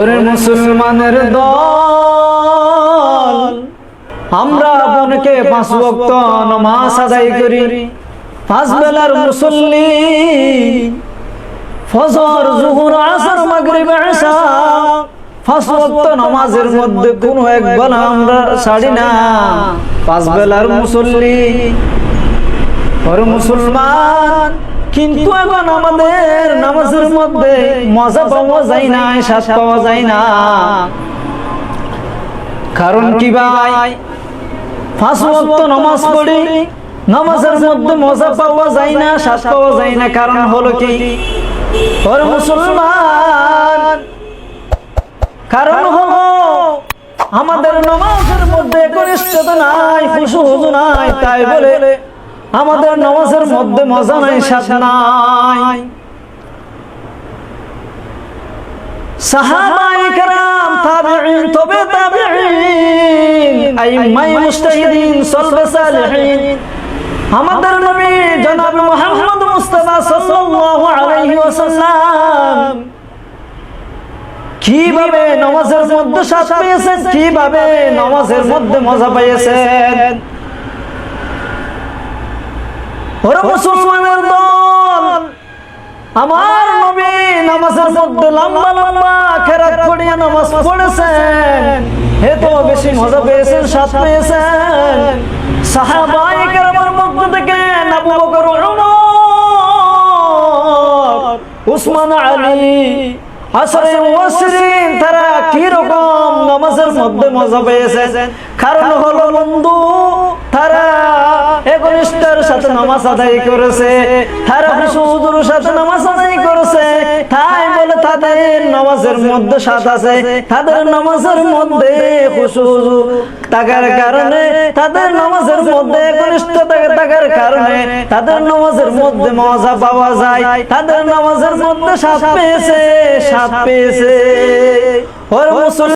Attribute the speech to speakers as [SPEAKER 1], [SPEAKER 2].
[SPEAKER 1] মুসলমানের দল আমরা বোনকে 5 ওয়াক্ত নামাজ আদায় করি, 5 বেলার মুসল্লি, ফজর জোহর আসর মাগরিব ইশা 5 ওয়াক্ত নামাজের মধ্যে কোনো এক বেলা আমরা ছাড়ি না। 5 বেলার মুসল্লি ওর মুসলমান, কিন্তু এখন আমাদের নামাজের মধ্যে মজা পাওয়া যায় না, স্বাদ পাওয়া যায় না। কারণ কি ভাই? 5 ওয়াক্ত নামাজ পড়ি, নামাজের মধ্যে মজা পাওয়া যায় না, স্বাদ পাওয়া যায় না। কারণ হলো কি ওর মুসলমান? কারণ হলো আমাদের নামাজের মধ্যে একনিষ্ঠতা নাই, খুশু নাই, তাই বলে আমাদের নামাজের মধ্যে মজা নাই, স্বাদ নাই। সাহাবায়ে কেরাম, তাবেঈন, তবে তাবেঈন, আইম্মায়ে মুজতাহিদিন, সালফে সালেহিন, আমাদের নবী জনাব মুহাম্মদ মুস্তাফা সাল্লাল্লাহু আলাইহি ওয়াসাল্লাম কিভাবে নামাজের মধ্যে স্বাদ পেয়েছেন, কিভাবে নামাজের মধ্যে মজা পেয়েছেন। ওরা মুসলমানের দল, আমার নবী নামাজের মধ্যে লম্বা লম্বা কেরাত পড়িয়া নামাজ পড়েছেন, এত বেশি মজা পেয়েছেন, স্বাদ পেয়েছেন। সাহাবায়ে কেরামের মধ্যে থেকে আবু বকর, ওমর, উসমান, আলী, আসরে ওয়াসরিন, তারা কি রকম নামাজের মধ্যে মজা পেয়েছেন। কারণ হলো বন্ধু, তারা একনিষ্ঠতার সাথে নামাজ আদায় করেছে, তারা হুজুর সাথে নামাজ আদায় করেছে, তাই বলে তাদের নামাজের মধ্যে স্বাদ আছে, তাদের নামাজের মধ্যে খুশু থাকার কারণে, তাদের নামাজের মধ্যে একনিষ্ঠতা থাকার কারণে তাদের নামাজের মধ্যে মজা পাওয়া যায়, তাদের নামাজের মধ্যে স্বাদ পেয়েছে, স্বাদ পেয়েছে। ওর মুসলমান